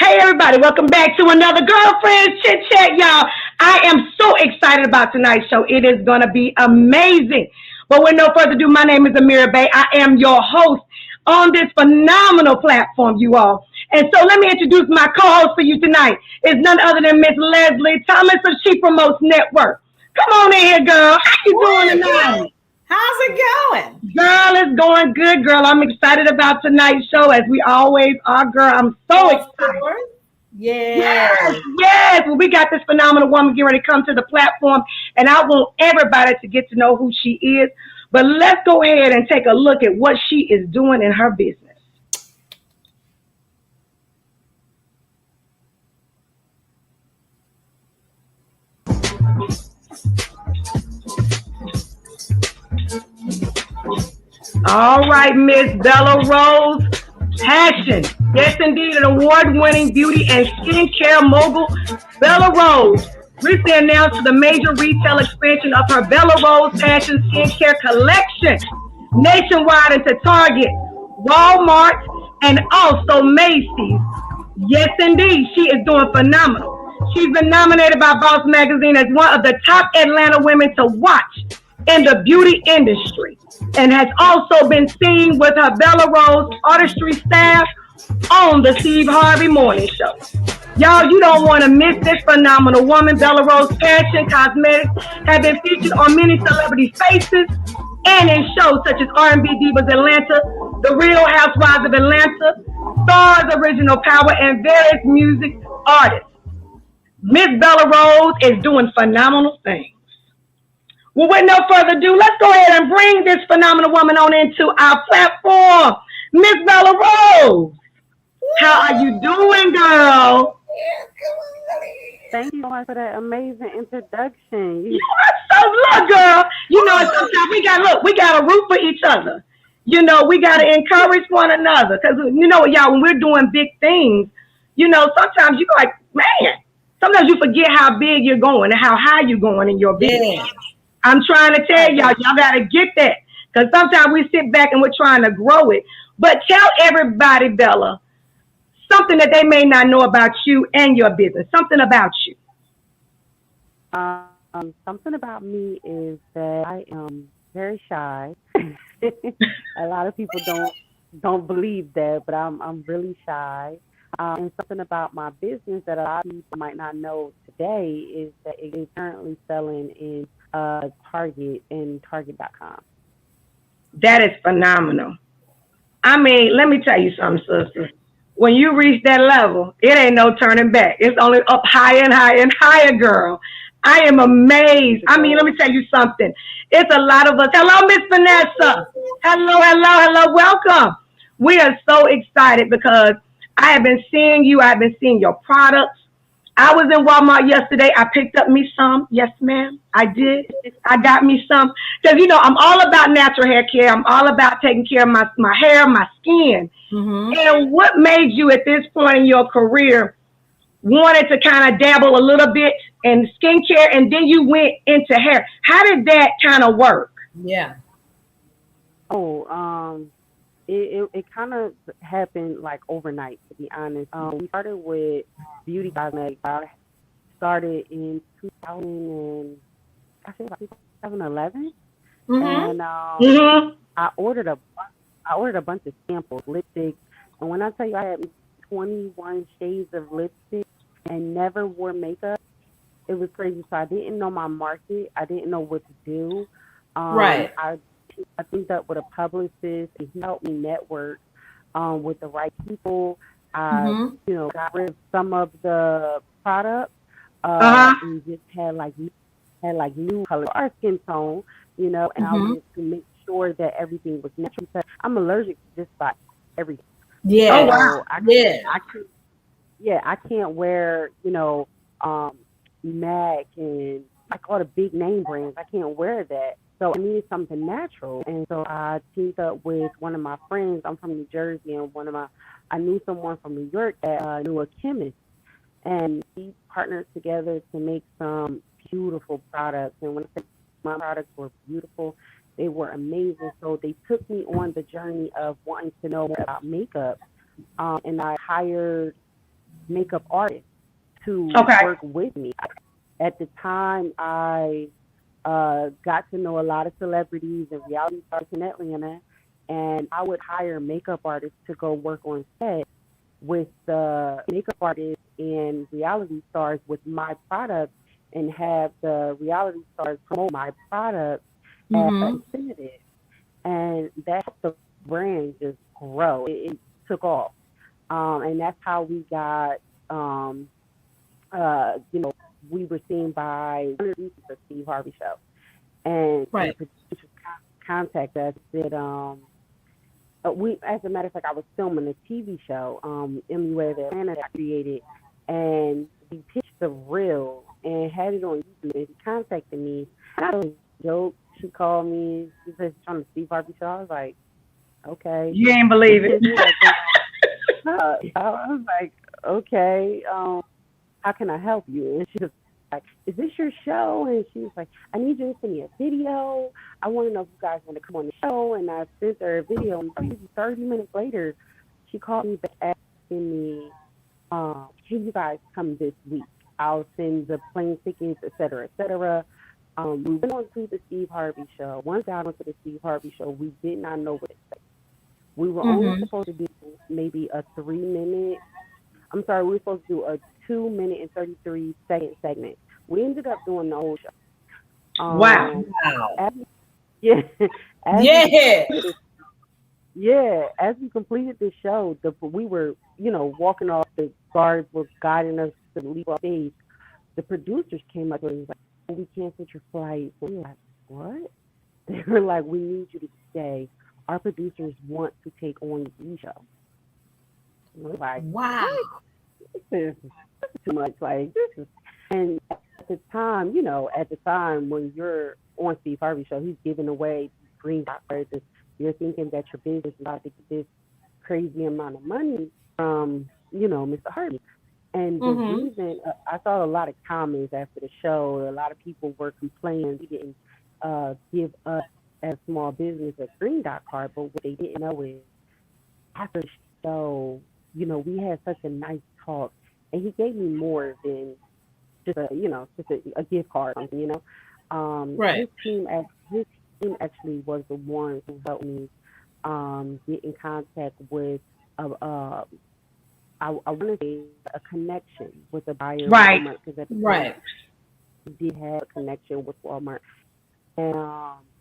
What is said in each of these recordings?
Hey everybody, welcome back to another Girlfriend Chit Chat, y'all. I am so excited about tonight's show. It is gonna be amazing. But with no further ado, my name is Amira Bay. I am your host on this phenomenal platform, you all. And so let me introduce my co-host for you tonight. It's none other than Miss Leslie Thomas of She Promotes Network. Come on in here, girl. How you doing tonight? How's it going? Girl, it's going good, girl. I'm excited about tonight's show, as we always are, girl. I'm so excited. Yes. Yes. Well, we got this phenomenal woman getting ready to come to the platform, and I want everybody to get to know who she is. But let's go ahead and take a look at what she is doing in her business. All right, Miss Bella Rose. Passion. Yes, indeed, an award-winning beauty and skincare mogul, Bella Rose recently announced the major retail expansion of her Bella Rose Passion Skincare Collection nationwide into Target, Walmart, and also Macy's. Yes, indeed, she is doing phenomenal. She's been nominated by Boss Magazine as one of the top Atlanta women to watch in the beauty industry, and has also been seen with her Bella Rose artistry staff on the Steve Harvey Morning Show. Y'all, you don't want to miss this phenomenal woman. Bella Rose Passion Cosmetics have been featured on many celebrity faces and in shows such as R&B Divas Atlanta, The Real Housewives of Atlanta, Stars Original Power, and various music artists. Miss Bella Rose is doing phenomenal things. Well, with no further ado, let's go ahead and bring this phenomenal woman on into our platform. Miss Bella Rose, how are you doing, girl? Thank you so much for that amazing introduction. You are so look, girl. You know, sometimes we got to root for each other. You know, we got to encourage one another, because you know, y'all, when we're doing big things, you know, sometimes you're like, man, sometimes you forget how big you're going and how high you're going in your business. Yeah. I'm trying to tell y'all got to get that, because sometimes we sit back and we're trying to grow it. But tell everybody, Bella, something that they may not know about you and your business, something about you. Something about me is that I am very shy. A lot of people don't believe that, but I'm really shy. And something about my business that a lot of people might not know today is that it is currently selling in Target and Target.com. That is phenomenal. I mean, let me tell you something, sister. When you reach that level, it ain't no turning back. It's only up higher and higher and higher, girl. I am amazed. I mean, let me tell you something. It's a lot of us. Hello, Miss Vanessa. Hello. Welcome. We are so excited because I have been seeing you. I've been seeing your products. I was in Walmart yesterday. I picked up me some. Yes, ma'am. I did. I got me some. Because, you know, I'm all about natural hair care. I'm all about taking care of my hair, my skin. Mm-hmm. And what made you at this point in your career wanted to kind of dabble a little bit in skincare, and then you went into hair? How did that kind of work? Yeah. Oh, it kind of happened like overnight, to be honest. We started with beauty cosmetics. I started in 2011, Mm-hmm. and Mm-hmm. I ordered a bunch of samples, lipstick, and when I tell you I had 21 shades of lipstick and never wore makeup, it was crazy. So I didn't know my market. I didn't know what to do. Right. I think that with a publicist, and he helped me network with the right people. I, Mm-hmm. got rid of some of the products Uh-huh. and just had new color, our skin tone, and I Mm-hmm. wanted to make sure that everything was natural because I'm allergic to just about everything. Oh, Yeah. wow. So I Yeah. can't, yeah, I can't wear, um, MAC and like all the big name brands. I can't wear that. So I needed something natural. And so I teamed up with one of my friends. I'm from New Jersey, and I knew someone from New York that knew a chemist. And we partnered together to make some beautiful products. And when I say my products were beautiful, they were amazing. So they took me on the journey of wanting to know more about makeup. And I hired makeup artists to Okay. work with me. At the time, I got to know a lot of celebrities and reality stars in Atlanta, and I would hire makeup artists to go work on set with the makeup artists and reality stars with my product, and have the reality stars promote my product as Mm-hmm. representative. And that helped the brand just grow. It took off. And that's how we got, um, you know, we were seen by one of the Steve Harvey show. And the Right. producers contacted us, said, we, as a matter of fact, I was filming a TV show, MUA of Atlanta that I created, and we pitched the reel and had it on YouTube. And she contacted me. And I was joke. She called me. She said she's on the Steve Harvey show. I was like, okay. You ain't believe it. She was like, I was like, okay. How can I help you? And she was like, is this your show? And she was like, I need you to send me a video. I want to know if you guys want to come on the show. And I sent her a video, and 30 minutes later, she called me back asking me, can you guys come this week? I'll send the plane tickets, et cetera, et cetera. We went on to the Steve Harvey show. Once I went to the Steve Harvey show, we did not know what to say. We were only Mm-hmm. supposed to do maybe a 3 minute. I'm sorry, we were supposed to do a 2 minute and 33-second segment. We ended up doing the whole show. Wow. Wow. As, yeah, as Yeah. as we completed the show, we were, walking off. The guards were guiding us to leave our stage. The producers came up and was like, "Oh, we canceled your flight." So we were like, "What?" They were like, "We need you to stay. Our producers want to take on the show." And we're like, Wow. "This is too much." Like, this is, and at the time when you're on Steve Harvey show, he's giving away green cards. You're thinking that your business is about to get this crazy amount of money from, Mr. Harvey. And the Mm-hmm. reason I saw a lot of comments after the show, a lot of people were complaining he didn't give us as a small business a green dot card. But what they didn't know is after the show, we had such a nice talk, and he gave me more than just a gift card or something. Right. His team actually was the ones who helped me get in contact with I want to say a connection with a buyer Right. Walmart, because at the time Right. we did have a connection with Walmart, and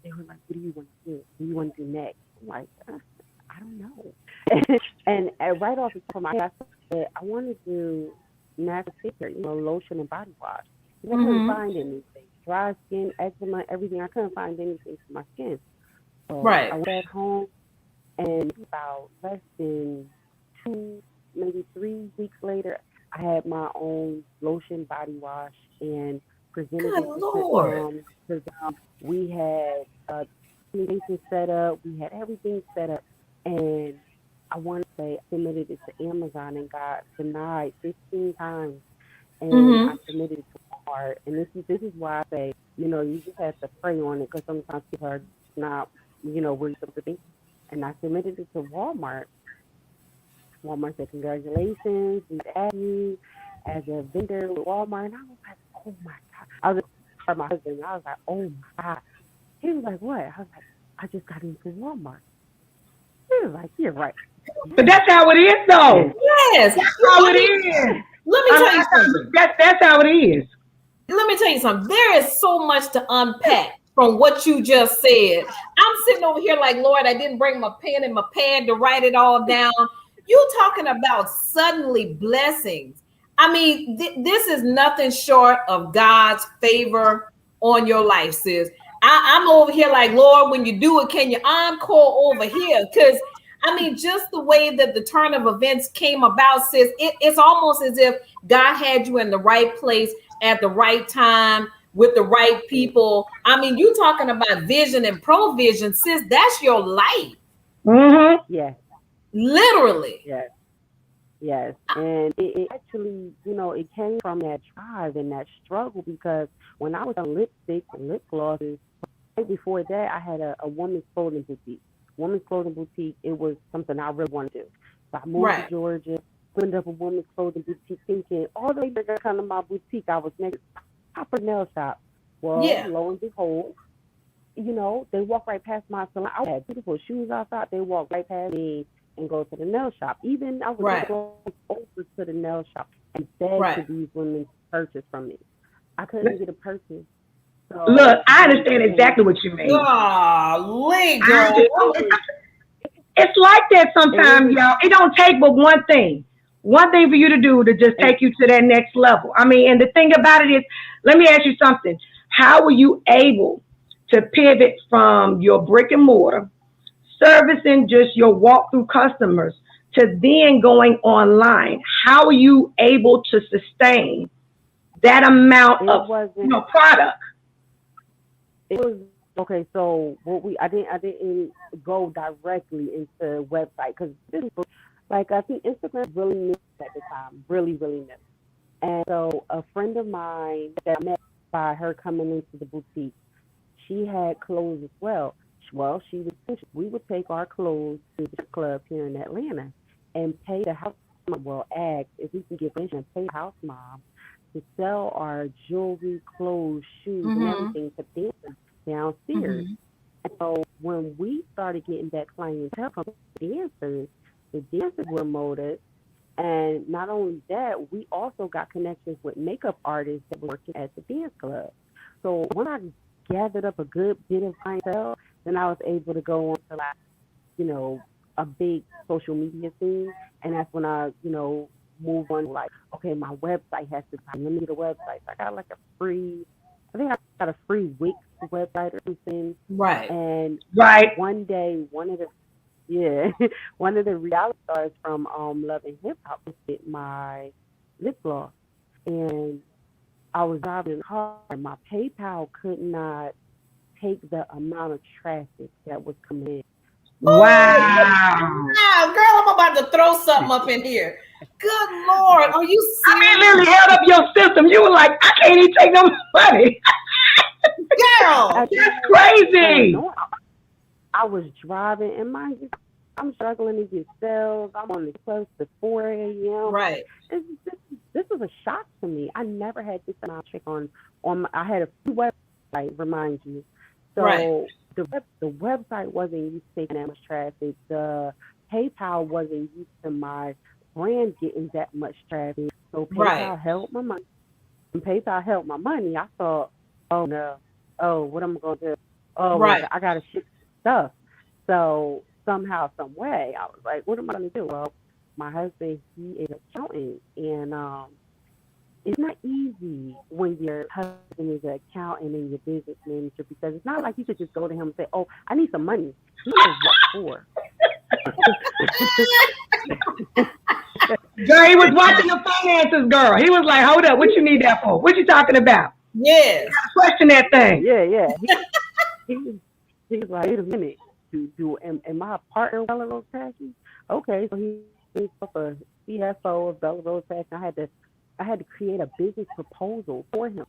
they were like, "What do you want to do? What do you want to do next?" I'm like, "I don't know." and right off the top of my head, I said, "I want to do natural skincare, lotion and body wash." Because I couldn't Mm-hmm. find anything. Dry skin, eczema, everything. I couldn't find anything for my skin. So Right. I went at home, and about less than 2, maybe 3 weeks later, I had my own lotion body wash and presented Good it Lord. to them. We had communication set up. We had everything set up, and I want to say I submitted it to Amazon and got denied 15 times. And I Mm-hmm. submitted it to Walmart. And this is why I say, you just have to pray on it, because sometimes people are not, where you're supposed to be. And I submitted it to Walmart. Walmart said, "Congratulations, we add you as a vendor with Walmart." And I was like, "Oh my God." I was with my husband, and I was like, "Oh my God." He was like, "What?" I was like, "I just got into Walmart." He was like, "You're right." But that's how it is, though. Yes. That's how Let it me is. let me tell you something. That's how it is. Let me tell you something. There is so much to unpack from what you just said. I'm sitting over here like, Lord, I didn't bring my pen and my pad to write it all down. You talking about suddenly blessings. I mean, this is nothing short of God's favor on your life, sis. I'm over here like, Lord, when you do it, can you encore over here? Because I mean, just the way that the turn of events came about, sis, it's almost as if God had you in the right place at the right time with the right people. I mean, you talking about vision and provision, sis, that's your life. Mm-hmm. Yes, Literally. yes, yes. And it actually, it came from that drive and that struggle, because when I was on lipsticks and lip glosses, right before that, I had a woman's clothing boutique. Women's clothing boutique, it was something I really wanted to do. So I moved to Right. Georgia. opened up a women's clothing boutique thinking, all the ladies that come to my boutique, I was next top of the nail shop. Well, Yeah. lo and behold, they walk right past my salon. I had beautiful shoes outside. They walk right past me and go to the nail shop. Even I would Right. go over to the nail shop and beg Right. for these women to purchase from me. I couldn't get a purchase. So Look, I understand exactly what you mean. Golly, girl. It's like that sometimes, y'all. It don't take but one thing. One thing for you to do to just take you to that next level. I mean, and the thing about it is, let me ask you something. How were you able to pivot from your brick and mortar, servicing just your walk-through customers, to then going online? How are you able to sustain that amount of product? It was okay. So I didn't go directly into website because this was like I think Instagram really new at the time, really new. And so a friend of mine that I met by her coming into the boutique, she had clothes as well. Well, we would take our clothes to the club here in Atlanta and pay the house mom. Well, ask if we can get permission and pay the house mom to sell our jewelry, clothes, shoes, and everything to dancers downstairs. And so when we started getting that clientele from the dancers were motivated. And not only that, we also got connections with makeup artists that were working at the dance club. So when I gathered up a good bit of clientele, then I was able to go on to a big social media thing. And that's when I, move on like, okay, my website has to let me get a website. So I got like I think I got a free Wix website or something. Right. And one day, one of the reality stars from Love and Hip Hop did my lip gloss, and I was driving in the car, and my PayPal could not take the amount of traffic that was coming in. Wow. Wow, girl, I'm about to throw something up in here. Good Lord, are you serious? I mean, literally held up your system. You were like, I can't even take no money. Girl, that's crazy. I was driving, and mind you, I'm struggling to get sales. I'm on the close to 4 a.m. Right. This was a shock to me. I never had this amount of traffic on I had a free website, remind you. So the website wasn't used to taking that much traffic. The PayPal wasn't used to my brand getting that much traffic. So PayPal helped my money. When PayPal helped my money, I thought, oh no, what am I going to do? Oh, well, I got to ship stuff. So somehow, some way, I was like, what am I going to do? Well, my husband, he is an accountant, and it's not easy when your husband is an accountant and your business manager, because it's not like you could just go to him and say, oh, I need some money. He knows what for. Girl, he was watching your finances, girl. He was like, hold up, what you need that for? What you talking about? Yes. Question that thing. Yeah. He was like, wait a minute. Am I a partner of Bella Rose Fashion? Okay, so he's a CFO of Bella Rose Fashion. I had to create a business proposal for him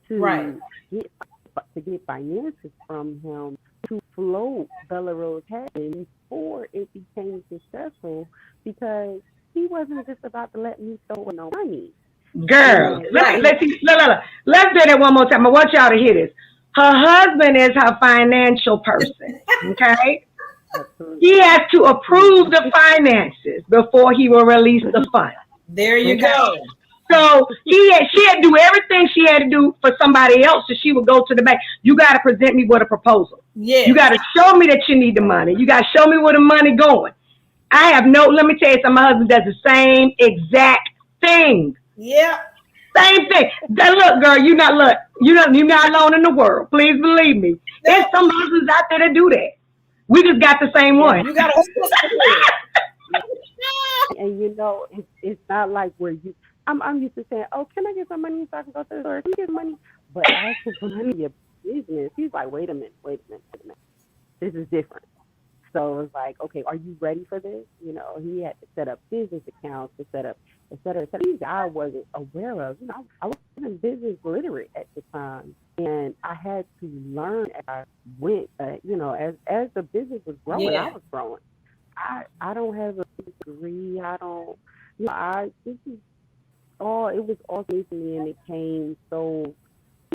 to get finances from him to float Bella Rose Fashion before it became successful, because he wasn't just about to let me throw no money. Girl, let's do that one more time. I want y'all to hear this. Her husband is her financial person, okay? He has to approve the finances before he will release the funds. There you go. So she had to do everything she had to do for somebody else. So she would go to the bank. You got to present me with a proposal. Yeah. You got to show me that you need the money. You got to show me where the money going. Let me tell you something. My husband does the same exact thing. Yeah. Same thing. Look, girl, you're not alone in the world. Please believe me. There's some husbands out there that do that. We just got the same one. You got to and it's not like I'm used to saying, oh, can I get some money so I can go to the store? Can you get money? But asking for money in your business, he's like, wait a minute. This is different. So it's like, okay, are you ready for this? He had to set up business accounts, to set up, et cetera. Things I wasn't aware of. I wasn't business literate at the time, and I had to learn as I went. As the business was growing, I was growing. I don't have a degree. I don't This is all, it was all new to me, and it came so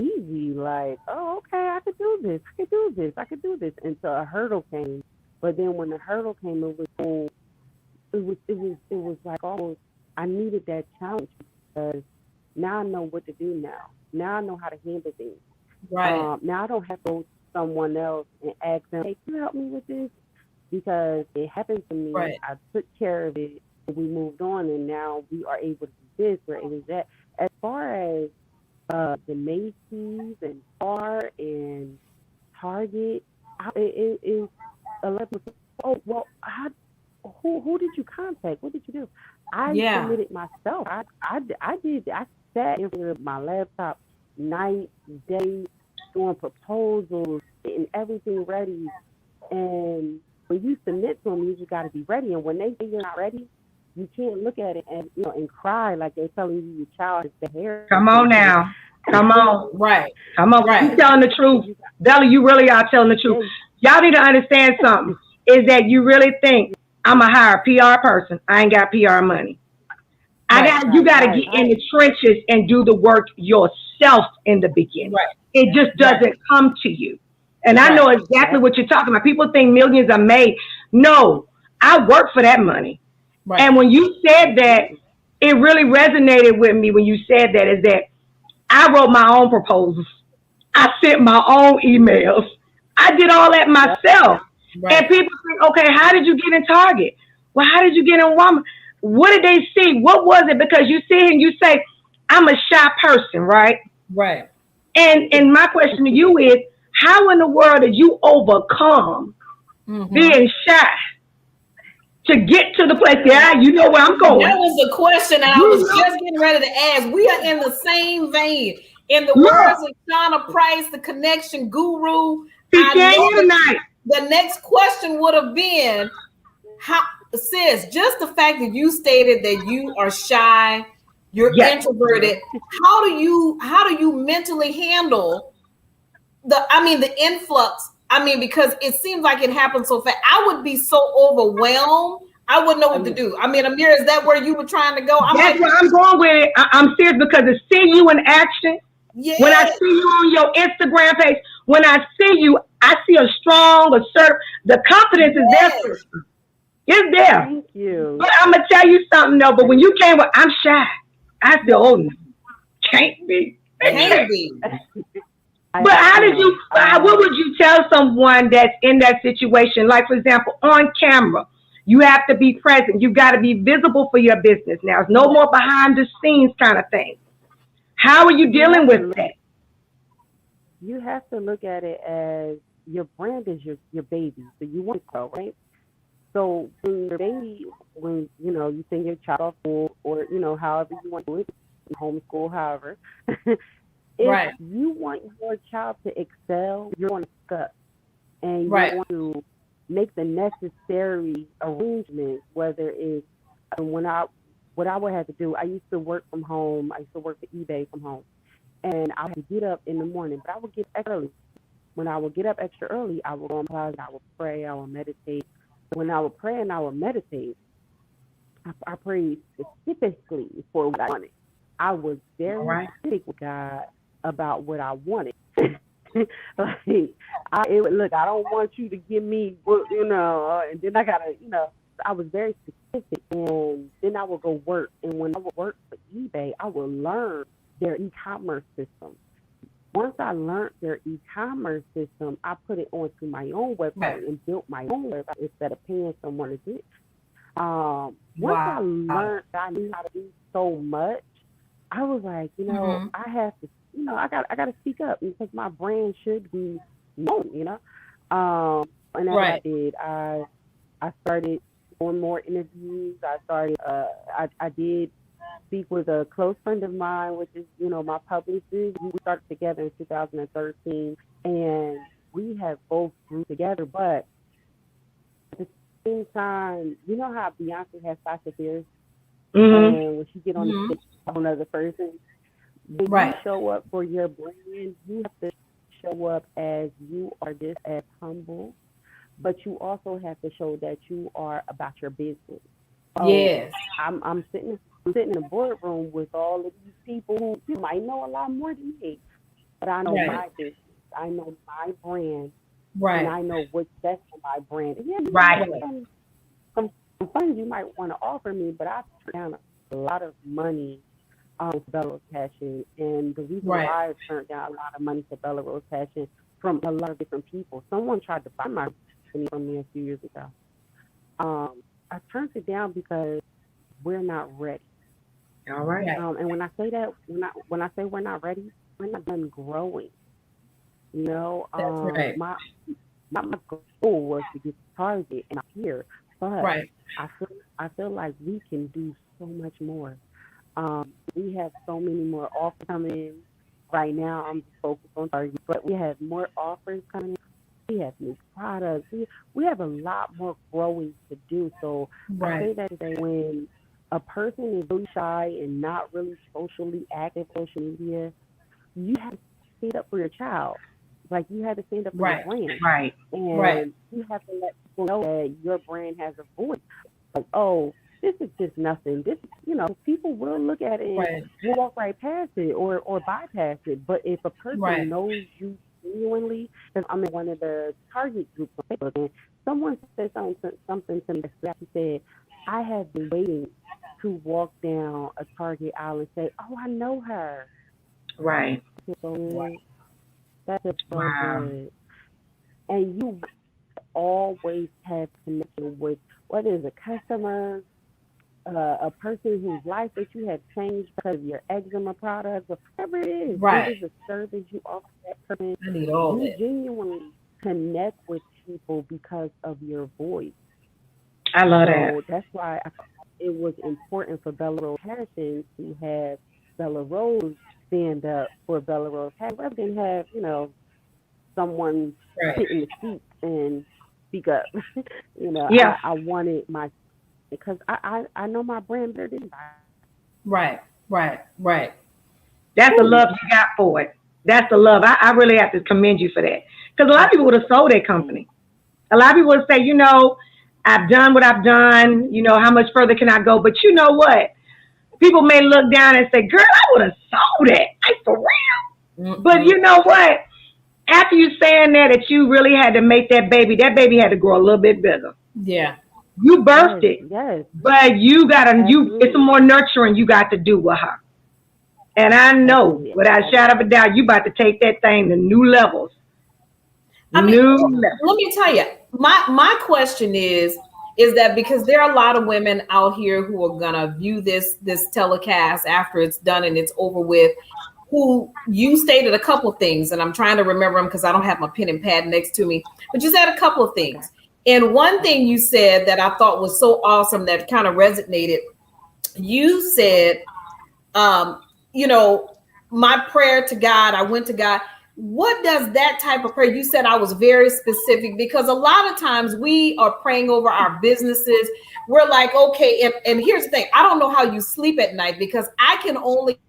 easy. Like, oh, okay, I could do this. I could do this. I could do this. Until a hurdle came. But then when the hurdle came, it was like almost, I needed that challenge because now I know what to do now. Now I know how to handle things. Right. Now I don't have to go to someone else and ask them, hey, can you help me with this? Because it happened to me. Right. I took care of it. And we moved on, and now we are able to do this. We're able to do that. As far as the Macy's and Bar and Target, it is a lot of people. Oh well, who did you contact? What did you do? I Yeah. submitted myself. I did. I sat in front of my laptop night, day, doing proposals and everything ready. And when you submit to them, you just got to be ready. And when they say you're not ready, you can't look at it and and cry like they're telling you your child is the hair. Come on now. Come on. Right. Come on. You Right. telling the truth. Della, you really are telling the truth. Y'all need to understand something. Is that you really think I'm going to hire a PR person. I ain't got PR money. You got to get in the trenches and do the work yourself in the beginning. Right. It just doesn't come to you. And I know exactly what you're talking about. People think millions are made. No, I work for that money. Right. And when you said that, it really resonated with me when you said that, is that I wrote my own proposals. I sent my own emails. I did all that myself. Right. And people think, okay, how did you get in Target? Well, how did you get in Walmart? What did they see? What was it? Because you sit here and you say, I'm a shy person, right? Right. And my question to you is, how in the world did you overcome being shy to get to the place? Yeah, you know where I'm going. That was the question I was just getting ready to ask. We are in the same vein. In the words of Shauna Price, the connection guru, the next question would have been, how, sis, just the fact that you stated that you are shy, you're introverted, how do you mentally handle the influx? Because it seems like it happens so fast. I would be so overwhelmed. I wouldn't know what to do. Amir, is that where you were trying to go? That's where I'm going with it. I'm serious because to see you in action, when I see you on your Instagram page, when I see you, I see a strong, assertive, the confidence is there. It's there. Thank you. But I'm going to tell you something, though. But when you came with, I'm shy. I said, oh, no. Can't be. Can't be. But what would you tell someone that's in that situation? Like, for example, on camera, you have to be present. You got to be visible for your business now. It's no more behind the scenes kind of thing. How are you dealing with that? You have to look at it as your brand is your baby. So you want to grow, right? So when your baby, when you send your child off school or however you want to do it, homeschool, however. If you want your child to excel, you're going to suck. And you want to make the necessary arrangements, whether it's what I would have to do. I used to work from home. I used to work for eBay from home. And I would get up in the morning, but I would get extra early. When I would get up extra early, I would go in the closet, I would pray, I would meditate. When I would pray and I would meditate, I prayed specifically for what I wanted. I was very specific with God about what I wanted. I don't want you to give me, and then I gotta, I was very specific, and then I would go work. And when I would work for eBay, I would learn their e-commerce system. Once I learned their e-commerce system, I put it onto my own website and built my own website instead of paying someone to do it. Once I learned that I knew how to do so much, I was like, I have to, I got to speak up because my brand should be known, and that's what I did. I started doing more interviews. I did speak with a close friend of mine, which is, my publicist. We started together in 2013, and we have both grew together. But at the same time, you know how Beyonce has Sasha Fierce, and when she get on the stage, another person. When you show up for your brand, you have to show up as you are just as humble, but you also have to show that you are about your business. Oh, Yes. I'm sitting in a boardroom with all of these people who you might know a lot more than me, but I know Right. my business, I know my brand, and Right. I know what's best for my brand. And yeah, you might Right. have some funds you might want to offer me, but I turned down a lot of money for Bella Rose Passion, and the reason Right. why I turned down a lot of money for Bella Rose Passion from a lot of different people. Someone tried to buy my company from me a few years ago. I turned it down because we're not ready. All right. Right. And when I say that, when I say we're not ready, we're not done growing. You know, That's right. my goal was to get to Target and I'm here, but Right. I feel like we can do so much more. We have so many more offers coming. Right now, I'm just focused on Target, but we have more offers coming. We have new products. We have a lot more growing to do. So I Right. say that today when a person is really shy and not really socially active on social media, you have to stand up for your child. Like you have to stand up for your Right. brand. Right. Right. And you have to let people know that your brand has a voice. Like, oh, this is just nothing. This, people will look at it and Right. will walk right past it or bypass it. But if a person Right. knows you genuinely, because I'm in one of the target groups on Facebook, and someone said something to me that she said, I have been waiting to walk down a Target aisle and say, oh, I know her. Right. That's so good. That's just so Wow. good. And you always have connection with whether it's a customer, a person whose life that you have changed because of your eczema products, or whatever it is. It Right. is a service you offer that person. I need all You that. genuinely connect with people because of your voice. I love that. So that's why I thought it was important for Bella Rose Passion to have Bella Rose stand up for Bella Rose Passion rather than have, someone Right. sit in the seat and speak up. Yeah. I wanted my because I know my brand better than anybody. Right. Right. Right. That's the Whew. love you got for it. That's the love. I really have to commend you for that. Because a lot of Right. people would have sold their company. A lot of people would say, I've done what I've done. How much further can I go? But you know what? People may look down and say, girl, I would have sold it. Like, for real. But Mm-mm. you know what? After you saying that you really had to make that baby had to grow a little bit bigger. Yeah. You birthed Yes, it. yes, But it's a absolutely, more nurturing you got to do with her. And I know, absolutely. without a shadow of a doubt, you about to take that thing to new levels. I mean, New Mhm. levels. let me tell you, my question is that because there are a lot of women out here who are gonna view this telecast after it's done and it's over with, who you stated a couple of things, and I'm trying to remember them because I don't have my pen and pad next to me, but you said a couple of I got things. And one thing you said that I thought was so awesome that kind of resonated, you said, um, you know, my prayer to God, I went to God. What does that type of prayer? You said I was very specific because a lot of times we are praying over our businesses. We're like, okay, and here's the thing, I don't know how you sleep at night because I can only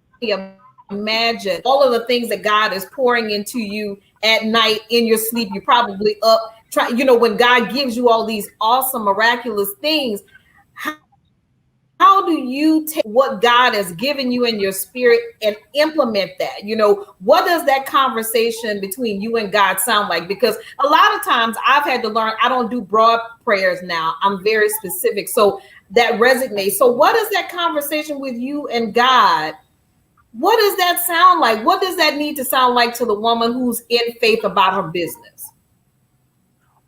imagine all of the things that God is pouring into you at night in your sleep. You're probably up when God gives you all these awesome, miraculous things. How do you take what God has given you in your spirit and implement that? What does that conversation between you and God sound like? Because a lot of times I've had to learn, I don't do broad prayers now. I'm very specific. So that resonates. So what is that conversation with you and God? What does that sound like? What does that need to sound like to the woman who's in faith about her business?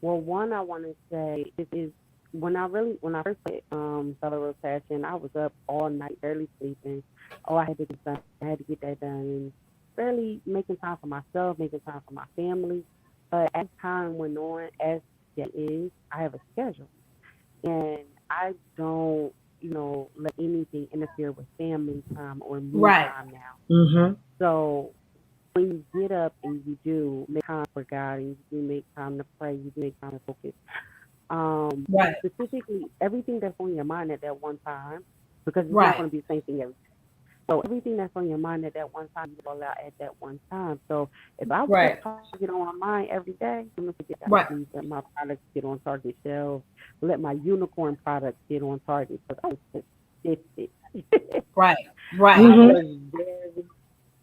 Well, one I want to say is when I first met Bella Rose Fashion, I was up all night, barely sleeping. Oh, I had to get that done, and barely making time for myself, making time for my family. But as time went on, as it is, I have a schedule, and I don't, let anything interfere with family time or me Right. time now. Mm-hmm. So when you get up and you do make time for God and you do make time to pray, you do make time to focus. Right. Specifically, everything that's on your mind at that one time, because it's not Right. going to be the same thing every day. So everything that's on your mind at that one time, you roll out at that one time. So if I put Right. Target on my mind every day, I'm going to forget that Right. that my products get on Target shelves. let my unicorn product sit on Target because I was specific. Right. I Right. was very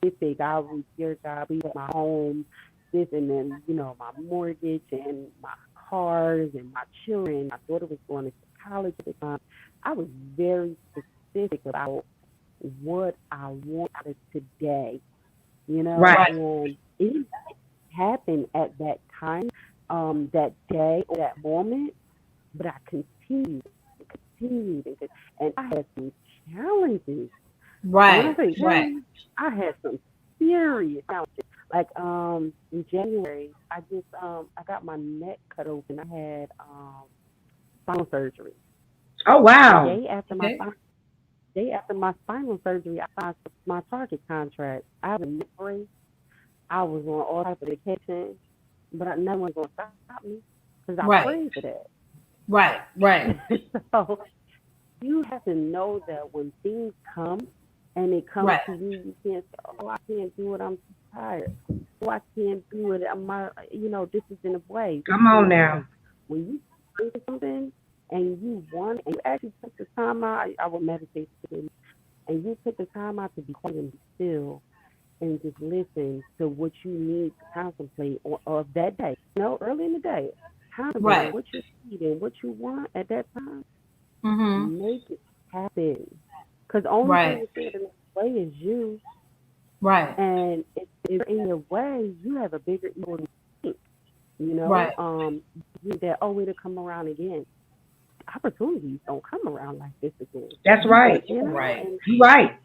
specific. I was your job, we had my home, this and then, my mortgage and my cars and my children. My daughter was going to college at the time. I was very specific about what I want out of today, Right. and it happened at that time, that day or that moment, but I continued and continued and I had some challenges. And when I Right. say Right. challenges, I had some serious challenges. Like in January, I got my neck cut open. I had spinal surgery. Oh The wow. Okay. day after my spinal surgery, I signed my Target contract. I had a neck brace. I was on all type of medication, but no one's gonna stop me because I Right. prayed for that. Right. Right. So you have to know that when things come and it comes Right. to you, you can't say, "Oh, I can't do it. I'm too tired. Oh, I can't do it. This is in the way. This Come is in on the now. way." When you think of something and you want, and you actually take the time out, I would meditate, and you take the time out to be quiet and be still and just listen to what you need to contemplate of that day. Early in the day, contemplate on Right. what you need and what you want at that time. Mm-hmm. Make it happen. Because the only thing Right. that's standing in the way is you. Right. And if you're in your way, you have a bigger ego than you think. Right. You that, oh, it'll come around again. Opportunities don't come around like this again. That's right. Right. And You right.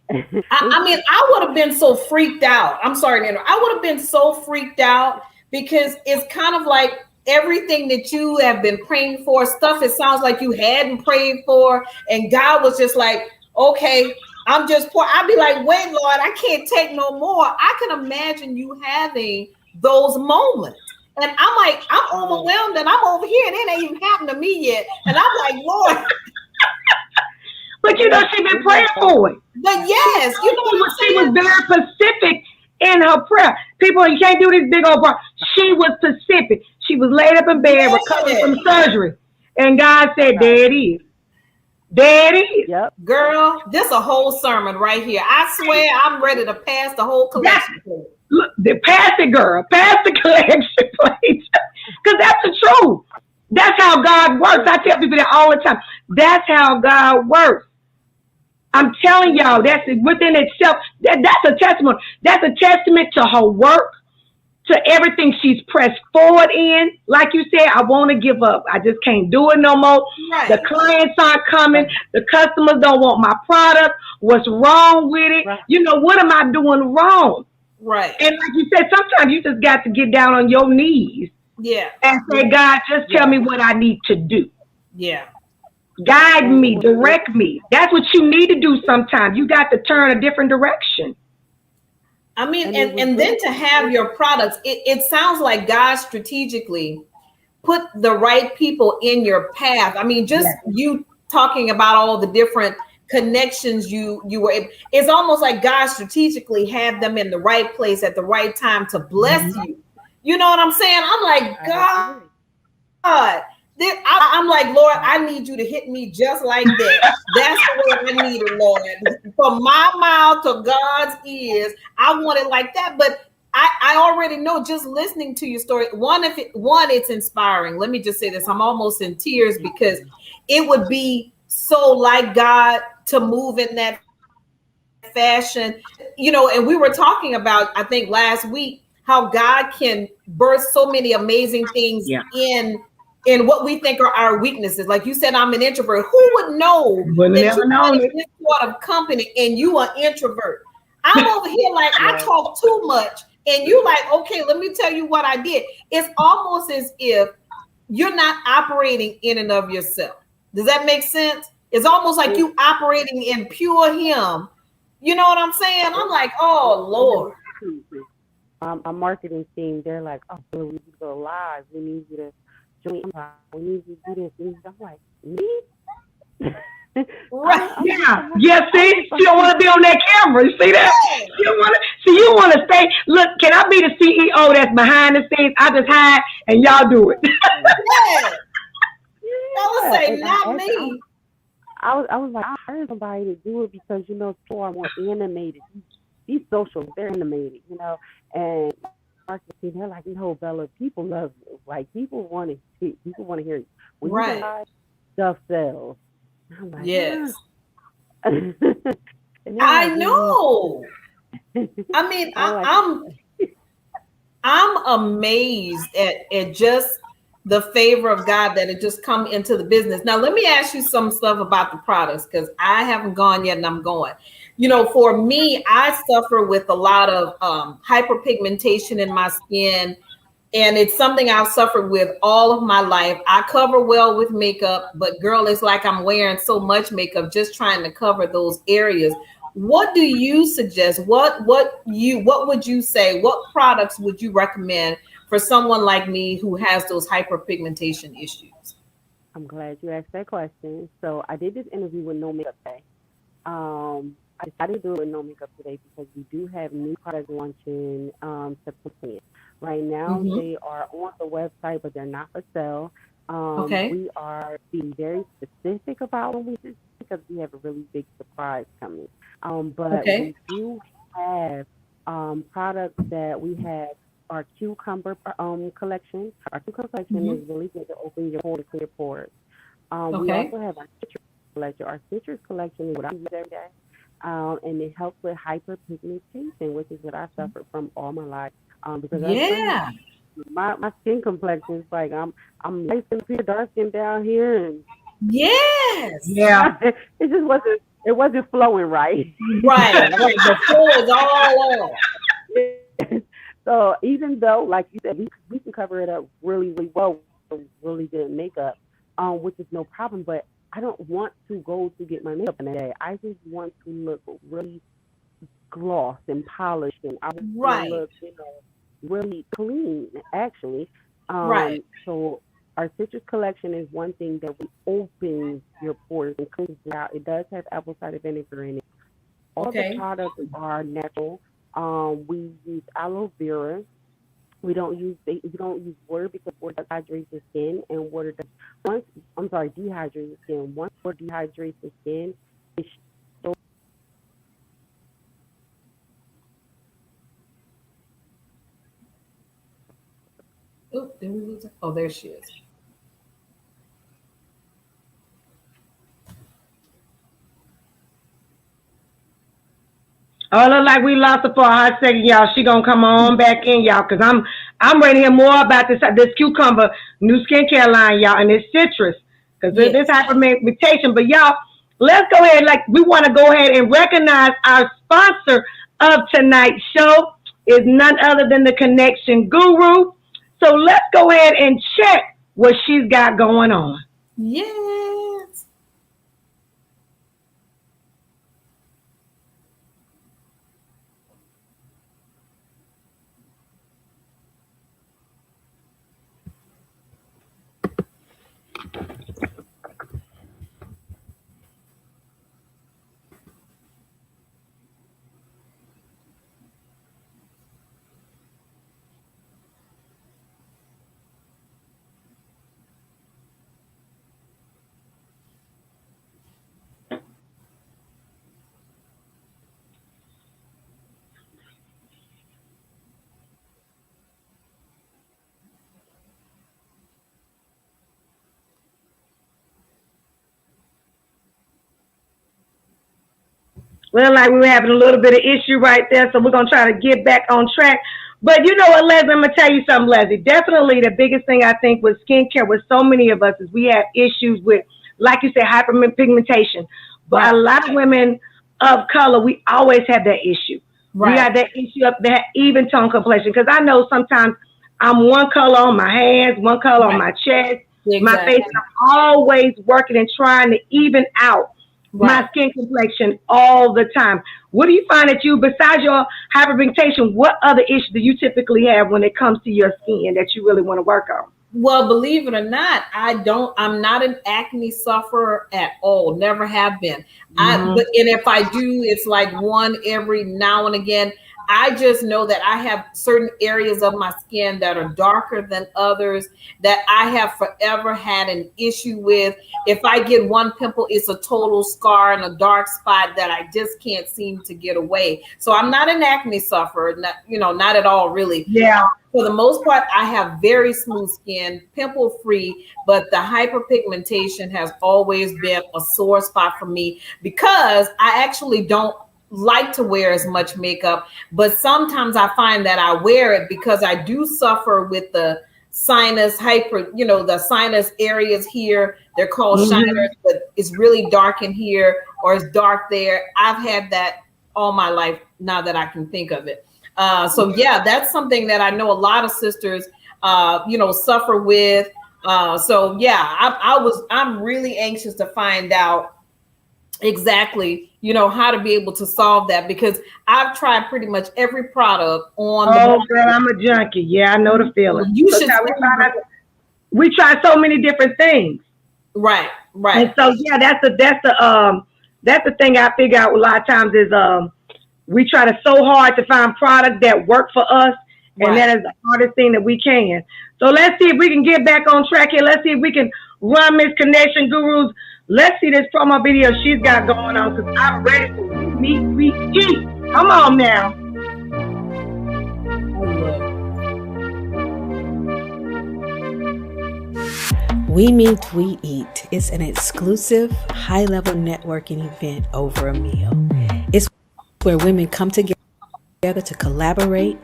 I mean, I would have been so freaked out. I'm sorry, Nana. I would have been so freaked out because it's kind of like everything that you have been praying for, stuff it sounds like you hadn't prayed for, and God was just like, okay, I'm just poor. I'd be like, wait, Lord, I can't take no more. I can imagine you having those moments. And I'm like, I'm overwhelmed and I'm over here and it ain't even happened to me yet. And I'm like, Lord, But she been praying for it. but yes, you know what I'm She was saying? very specific in her prayer. People, you can't do this big old prayer. She was specific. She was laid up in bed recovering Yes. from surgery. And God said, there it is. There it is. Yep. Girl, this a whole sermon right here. I swear I'm ready to pass the whole collection plate. Look, pass it, girl. Pass the collection plate. Because that's the truth. That's how God works. I tell people that all the time. That's how God works. I'm telling y'all, that's within itself. That's a testimony. That's a testament to her work, to everything she's pressed forward in. Like you said, I want to give up. I just can't do it no more. Right. The clients aren't coming. The customers don't want my product. What's wrong with it? Right. What am I doing wrong? Right. And like you said, sometimes you just got to get down on your knees Yeah. and say, God, just tell me what I need to do. Yeah. Guide me, direct me. That's what you need to do sometimes. You got to turn a different direction. I mean, and then to have your products, it sounds like God strategically put the right people in your path. I mean, just you talking about all the different connections you were able, it's almost like God strategically had them in the right place at the right time to bless you. You know what I'm saying? I'm like, God. I'm like, Lord, I need you to hit me just like that. That's the way I need it, Lord. From my mouth to God's ears, I want it like that. But I already know just listening to your story. One, it's inspiring. Let me just say this. I'm almost in tears because it would be so like God to move in that fashion. And we were talking about, I think last week, how God can birth so many amazing things in what we think are our weaknesses. Like you said, I'm an introvert. Who would know that you are in this sort of company and you are introvert? I'm over here like I talk too much and you like, okay, let me tell you what I did. It's almost as if you're not operating in and of yourself. Does that make sense? It's almost like you operating in pure him. You know what I'm saying? I'm like, oh, Lord. Our marketing team, they're like, oh, we need you to go live. We need you to join. We need you to do this. I'm like, me? Right. Yeah, see? She don't want to be on that camera. You see that? You want to stay. Look, can I be the CEO that's behind the scenes? I just hide and y'all do it. Bella say, not actually, me. I was like, I hired somebody to do it because people are more animated. These socials, they're animated, and marketing, they're like, no, Bella, people love you. Like people want to see, people want to hear you. When you go Right. live, stuff sells. And I'm like, Yes. and they're I like, know. I mean, I'm like, I'm amazed at just the favor of God that had just come into the business. Now, let me ask you some stuff about the products because I haven't gone yet and I'm going. For me, I suffer with a lot of hyperpigmentation in my skin, and it's something I've suffered with all of my life. I cover well with makeup, but girl, it's like I'm wearing so much makeup just trying to cover those areas. What do you suggest? What would you say? What products would you recommend for someone like me who has those hyperpigmentation issues? I'm glad you asked that question. So I did this interview with No Makeup Day. I decided to do it with No Makeup today because we do have new products launching September 10th. Right now, they are on the website, but they're not for sale. Okay. We are being very specific about when we do because we have a really big surprise coming. But we do have products that we have our cucumber collection. Our cucumber collection is really good to open your pores, clear pores. We also have our citrus collection. Our citrus collection is what I use every day. And it helps with hyperpigmentation, which is what I suffered from all my life. Because my skin complexion is like I'm light skin here, dark skin down here, and it wasn't flowing right. Right. The flow is all on. So even though, like you said, we can cover it up really, really well with really good makeup, which is no problem. But I don't want to go to get my makeup in a day. I just want to look really gloss and polished, and I want to look, really clean, actually. So our citrus collection is one thing that we opens your pores and cleans it out. It does have apple cider vinegar in it. All the products are natural. We use aloe vera. We don't use water because water dehydrates the skin, and dehydrates the skin. Once water dehydrates the skin, it Oh, did we lose her? Oh, there she is. Oh, look like we lost her for a hot second, y'all. She gonna come on back in, y'all, cause I'm ready to hear more about this cucumber new skincare line, y'all, and this citrus, cause this hyperpigmentation. But y'all, let's go ahead. Like we want to go ahead and recognize our sponsor of tonight's show is none other than the Connection Guru. So let's go ahead and check what she's got going on. Yes. Well, like we were having a little bit of issue right there, so we're gonna try to get back on track. But you know what, Leslie, I'm gonna tell you something, Leslie. Definitely the biggest thing I think with skincare with so many of us is we have issues with, like you said, hyperpigmentation. But a lot of women of color, we always have that issue. We have that issue of that even tone complexion. Because I know sometimes I'm one color on my hands, one color on my chest, my face. I'm always working and trying to even out my skin complexion all the time. What do you find that you, besides your hyperpigmentation, what other issues do you typically have when it comes to your skin that you really want to work on? Well, believe it or not, I'm not an acne sufferer at all. Never have been. But and if I do, it's like one every now and again. I just know that I have certain areas of my skin that are darker than others that I have forever had an issue with. If I get one pimple, it's a total scar and a dark spot that I just can't seem to get away. So I'm not an acne sufferer, not, not at all, really. Yeah. For the most part, I have very smooth skin, pimple free, but the hyperpigmentation has always been a sore spot for me because I actually don't like to wear as much makeup, but sometimes I find that I wear it because I do suffer with the sinus the sinus areas here. They're called shiners, but it's really dark in here or it's dark there. I've had that all my life now that I can think of it. So yeah, that's something that I know a lot of sisters, suffer with. So yeah, I'm really anxious to find out exactly, how to be able to solve that because I've tried pretty much every product on. Oh, girl, I'm a junkie. Yeah, I know the feeling. You should. We try so many different things. Right. And so yeah, that's the thing I figure out a lot of times is we try to so hard to find product that work for us, and that is the hardest thing that we can. So let's see if we can get back on track here. Let's see if we can run Miss Connection Gurus. Let's see this promo video she's got going on because I'm ready for We Eat. Come on now. We Meet, We Eat is an exclusive, high-level networking event over a meal. It's where women come together to collaborate,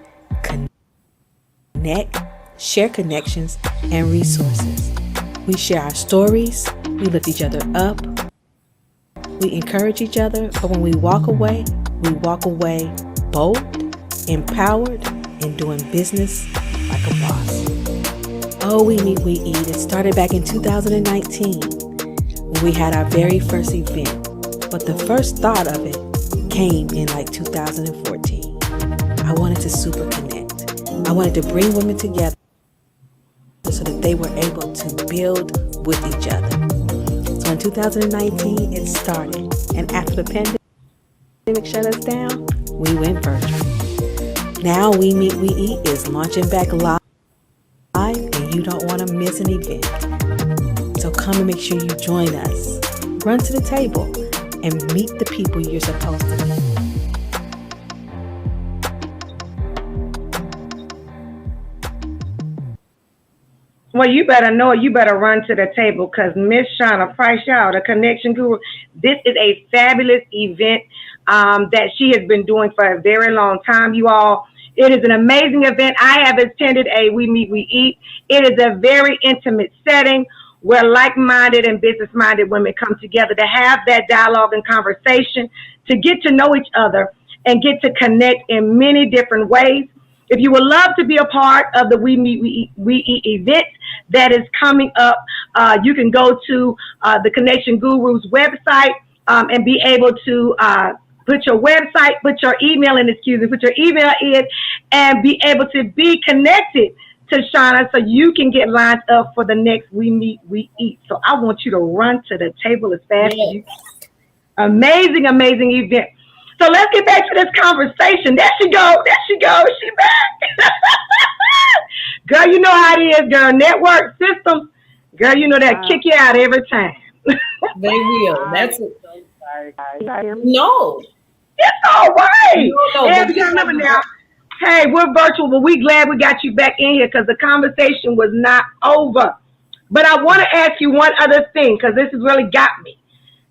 connect, share connections, and resources. We share our stories, we lift each other up, we encourage each other, but when we walk away bold, empowered, and doing business like a boss. Oh, We Meet, We Eat. It started back in 2019 when we had our very first event, but the first thought of it came in like 2014. I wanted to super connect. I wanted to bring women together so that they were able to build with each other. So in 2019, it started. And after the pandemic shut us down, we went virtual. Now We Meet, We Eat is launching back live, and you don't want to miss an event. So come and make sure you join us. Run to the table and meet the people you're supposed to meet. Well, you better know it. You better run to the table because Miss Shauna Price, y'all, the Connection Guru, this is a fabulous event that she has been doing for a very long time, you all. It is an amazing event. I have attended a We Meet, We Eat. It is a very intimate setting where like-minded and business-minded women come together to have that dialogue and conversation, to get to know each other and get to connect in many different ways. If you would love to be a part of the We Meet, We Eat event that is coming up, you can go to the Connection Guru's website and be able to put your website, put your email in, put your email in, and be able to be connected to Shauna so you can get lined up for the next We Meet, We Eat. So I want you to run to the table as fast as you can. Amazing, amazing event. So let's get back to this conversation. There she go. She back. Girl, you know how it is, girl. Network systems. Girl, you know that kick you out every time. They will. That's it. Sorry, guys. No. It's all right. No, and remember now, hey, we're virtual, but we're glad we got you back in here because the conversation was not over. But I want to ask you one other thing because this has really got me.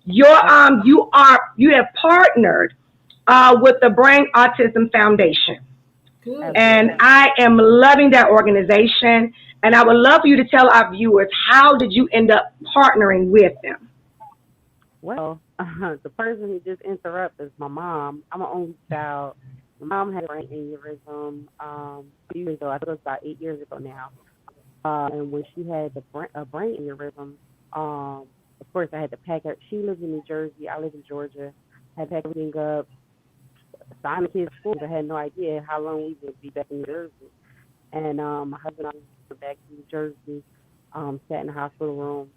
You have partnered with the Brain Autism Foundation. Good. And I am loving that organization. And I would love for you to tell our viewers, how did you end up partnering with them? Well, the person who just interrupted is my mom. I'm an only child. My mom had a brain aneurysm a few years ago. I think it was about 8 years ago now. And when she had a brain aneurysm, of course, I had to pack her. She lives in New Jersey. I live in Georgia. I had to pack everything up, sign the kids' school. I had no idea how long we would be back in New Jersey. And my husband and I went back to New Jersey, sat in the hospital room.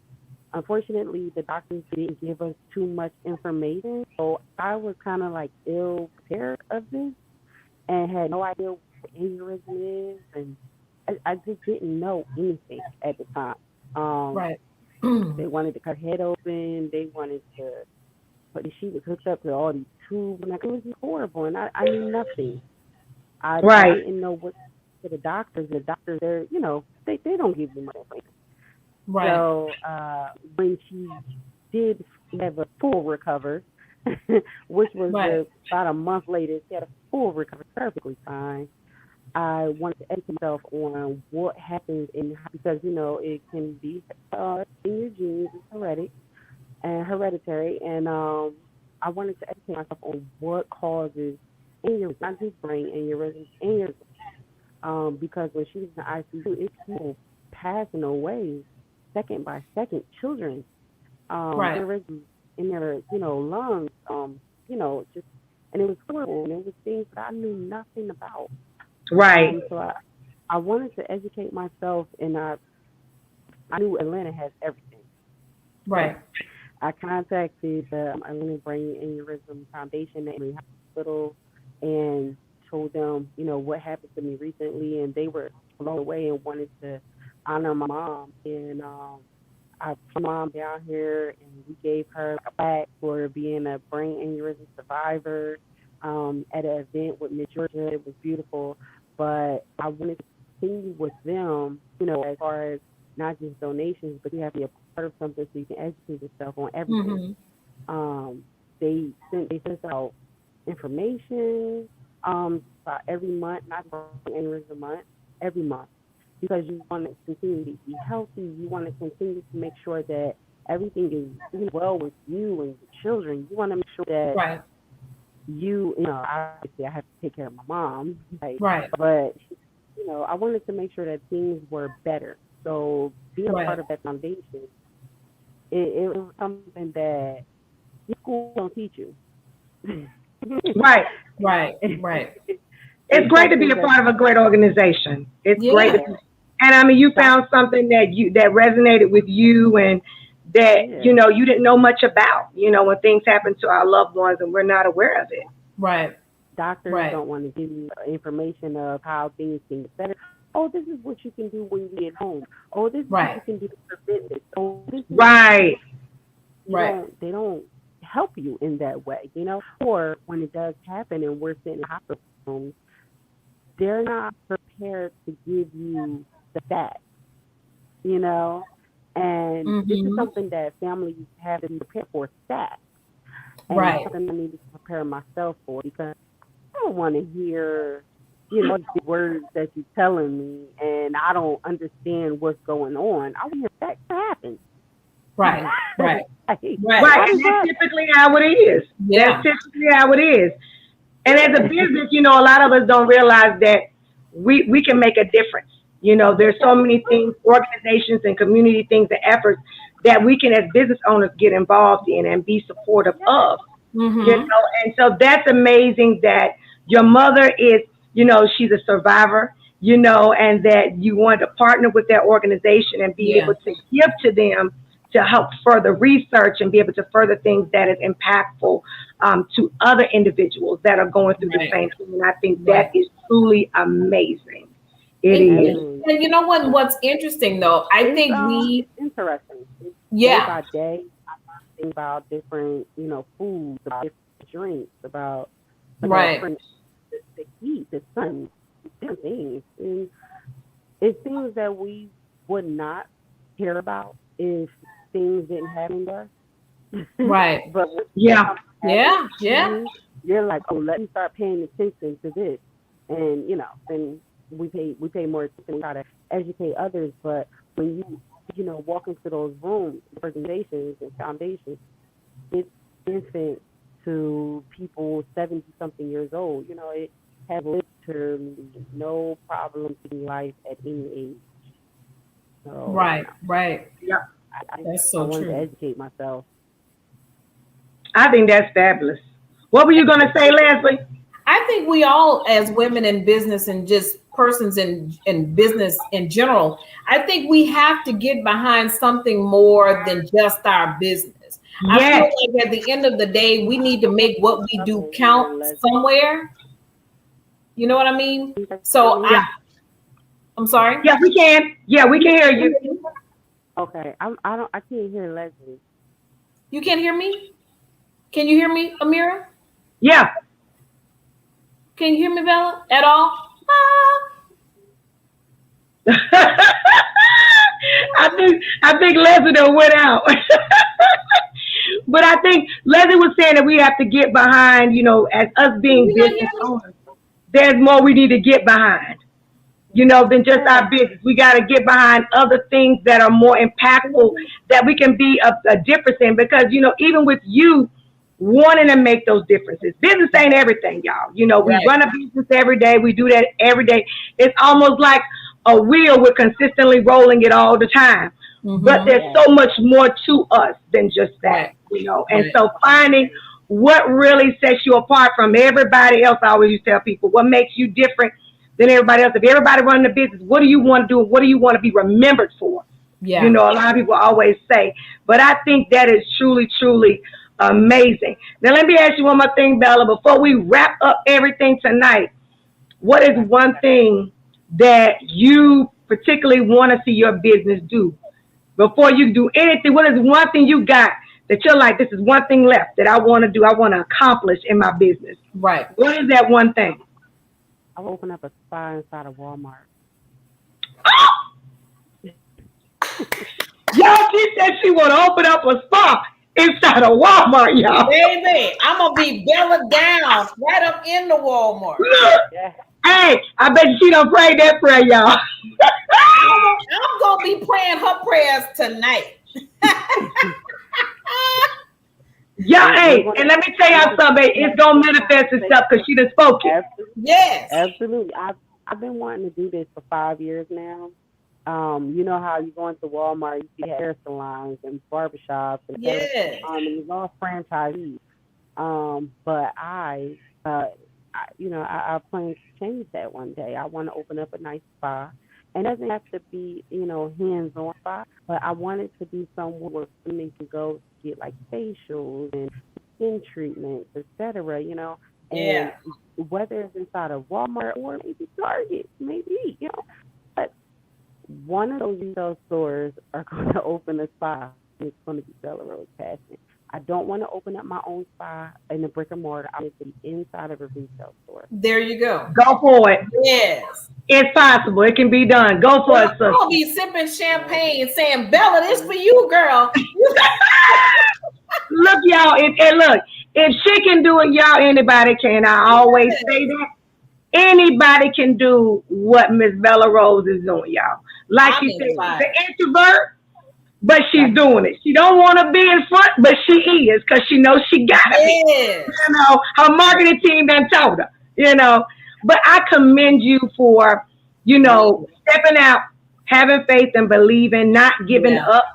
Unfortunately, the doctors didn't give us too much information, so I was kind of like ill prepared of this. and had no idea what aneurysm is, and I just didn't know anything at the time. Right. They wanted to cut her head open. They wanted to, but she was hooked up to all these tubes, and it was horrible. And I knew nothing. I Right. didn't know what to the doctors. The doctors, they're they don't give you much information. Right. So when she did have a full recover, which was Right. about a month later, she had a full recovery, perfectly fine. I wanted to educate myself on what happens because it can be in your genes, it's hereditary, and I wanted to educate myself on what causes aneurysm, not just brain aneurysm, because when she was in the ICU, it's people passing away second by second, children, Right. aneurysms in their lungs, just, and it was horrible, and it was things that I knew nothing about. Right. So I wanted to educate myself, and I knew Atlanta has everything. Right. I contacted the Atlanta Brain Aneurysm Foundation at Emory Hospital and told them, what happened to me recently, and they were blown away and wanted to honor my mom. And I flew my mom down here, and we gave her a plaque for being a brain aneurysm survivor at an event with Miss Georgia. It was beautiful, but I wanted to continue with them, as far as not just donations, but you have to be a part of something so you can educate yourself on everything. They sent out information about every month, not aneurysm month, every month, because you want to continue to be healthy. You want to continue to make sure that everything is well with you and your children. You want to make sure that Right. obviously I have to take care of my mom, Right. but I wanted to make sure that things were better. So being a part of that foundation, it was something that school don't teach you. Right. Right. Right. It's great to be a part of a great organization. It's great Yeah. to be, and I mean, you found something that resonated with you, and that you didn't know much about. When things happen to our loved ones and we're not aware of it. Right. Doctors Right. don't want to give you information of how things can get better. Oh, this is what you can do when you get home. Oh, this is what you can do to prevent this. Oh, this is Right. They don't help you in that way, Or when it does happen and we're sitting in hospital rooms, they're not prepared to give you the facts, And this is something that families have to be prepared for, staff. And it's something I need to prepare myself for, because I don't want to hear, the words that you're telling me, and I don't understand what's going on. I want to hear facts that happen. Right. Right. Right. And that's typically how it is. Yeah. That's typically how it is. And as a business, a lot of us don't realize that we can make a difference. There's so many things, organizations and community things and efforts that we can, as business owners, get involved in and be supportive of. And so that's amazing that your mother is, she's a survivor, and that you want to partner with that organization and be able to give to them to help further research and be able to further things that is impactful to other individuals that are going through the same thing. And I think that is truly amazing. It is. And you know what? What's interesting though, I think interesting. Day by day, I think about different, foods, about different drinks, about different, the heat, the sun, different things. And it's things that we would not care about if things didn't happen to us. Right. But yeah. You're like, oh, let me start paying attention to this, and then we pay more attention, try to educate others. But when you walk into those rooms, organizations and foundations, it's infant to people 70 something years old. It has literally no problem in life at any age. So, right. Yeah. That's so I wanted true. to educate myself. I think that's fabulous. What were you going to say, Leslie? I think we all, as women in business and just persons in business in general, I think we have to get behind something more than just our business. I feel like at the end of the day, we need to make what we do count somewhere. You know what I mean? So I'm sorry. Yeah, we can. Yeah, we can hear you. Okay, I can't hear Leslie. You can't hear me? Can you hear me, Amira? Yeah. Can you hear me, Bella? At all? I think Leslie done went out. But I think Leslie was saying that we have to get behind, as us being You not hear business me? owners, there's more we need to get behind, than just our business. We got to get behind other things that are more impactful that we can be a difference in. Because, even with you wanting to make those differences, business ain't everything, y'all. We Right. run a business every day. We do that every day. It's almost like a wheel. We're consistently rolling it all the time. But there's so much more to us than just that, And so finding what really sets you apart from everybody else. I always used to tell people what makes you different than everybody else. If everybody running a business, what do you want to do? What do you want to be remembered for? Yeah. A lot of people always say, but I think that is truly, truly amazing. Now, let me ask you one more thing, Bella, before we wrap up everything tonight. What is one thing that you particularly want to see your business do? Before you do anything, what is one thing you got that you're like, this is one thing left that I want to do, I want to accomplish in my business? Right. What is that one thing? I'll open up a spa inside of Walmart. Y'all, she said she want to open up a spa inside of Walmart, y'all. Baby, I'm going to be Bella down right up in the Walmart. Look, Yeah. hey, I bet she don't pray that prayer, y'all. I'm going to be praying her prayers tonight. Yeah, hey, and let me tell y'all something. It's going to manifest itself because she done spoke it. Yes. Absolutely. I've been wanting to do this for 5 years now. You know how you go into Walmart, you see hair salons and barbershops, and Yes. and it's all franchisees. But I plan to change that one day. I want to open up a nice spa, and it doesn't have to be, hands-on spa, but I want it to be somewhere where women can go get like facials and skin treatments, etc. And whether it's inside of Walmart or maybe Target, maybe, but one of those retail stores are going to open a spa. It's going to be Bella Rose Passion. I don't want to open up my own spa in a brick and mortar. I want it to be inside of a retail store. There you go. Go for it. Yes. It's possible. It can be done. Go for it, sister. I'm going to be sipping champagne saying, Bella, this for you, girl. Look, y'all, and look, if she can do it, y'all, anybody can. I always say that. Anybody can do what Miss Bella Rose is doing, y'all. Like she said, she's an introvert, but she's doing it. She don't want to be in front, but she is because she knows she got to be. Her marketing team done told her, But I commend you for, stepping out, having faith and believing, not giving up,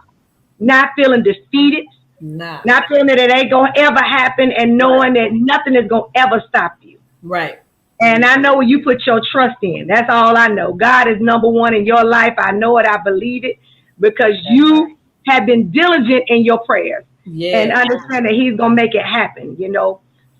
not feeling defeated, not feeling that it ain't going to ever happen, and knowing that nothing is going to ever stop you. Right. And I know you put your trust in. That's all I know. God is number one in your life. I know it. I believe it because you have been diligent in your prayers and understand that he's going to make it happen,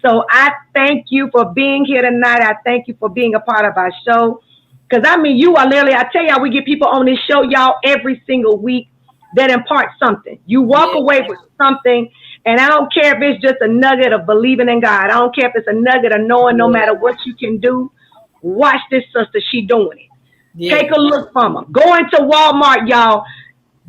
So I thank you for being here tonight. I thank you for being a part of our show. Because, you are literally, I tell y'all, we get people on this show, y'all, every single week that impart something. You walk away with something. And I don't care if it's just a nugget of believing in God. I don't care if it's a nugget of knowing no matter what you can do. Watch this sister. She doing it. Yeah. Take a look from her. Go into Walmart, y'all.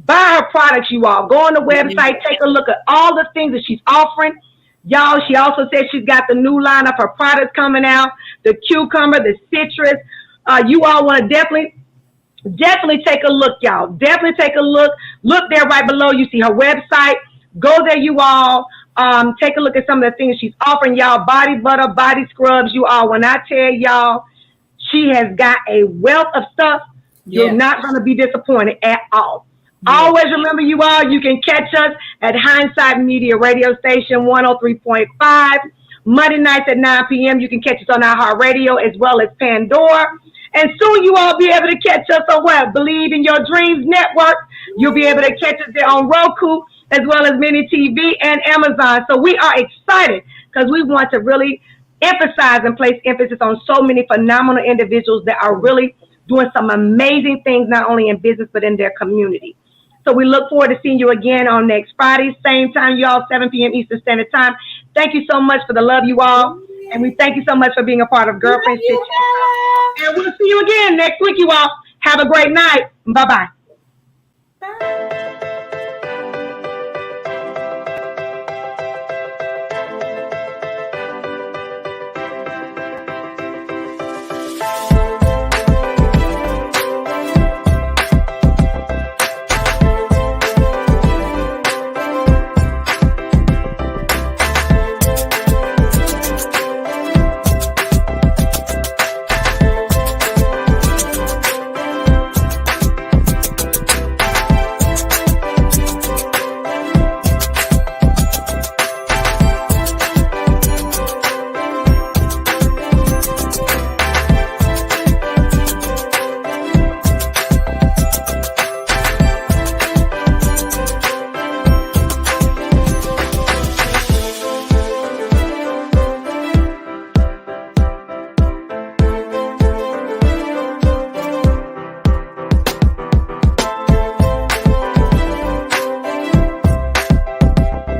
Buy her products, you all. Go on the website. Take a look at all the things that she's offering. Y'all, she also said she's got the new line of her products coming out. The cucumber, the citrus. You all want to definitely take a look, y'all. Definitely take a look. Look there right below. You see her website. Go there, you all. Take a look at some of the things she's offering, y'all. Body butter, body scrubs, you all. When I tell y'all, she has got a wealth of stuff. You're not going to be disappointed at all. Always remember, you all, you can catch us at Hindsight Media Radio Station 103.5. Monday nights at 9 p.m. You can catch us on iHeartRadio as well as Pandora. And soon you all be able to catch us on what? Believe in Your Dreams Network. You'll be able to catch us there on Roku, as well as Mini TV and Amazon. So we are excited because we want to really emphasize and place emphasis on so many phenomenal individuals that are really doing some amazing things, not only in business, but in their community. So we look forward to seeing you again on next Friday, same time, y'all, 7 p.m. Eastern Standard Time. Thank you so much for the love, you all. And we thank you so much for being a part of Girlfriend Chit Chat. And we'll see you again next week, you all. Have a great night. Bye-bye. Bye.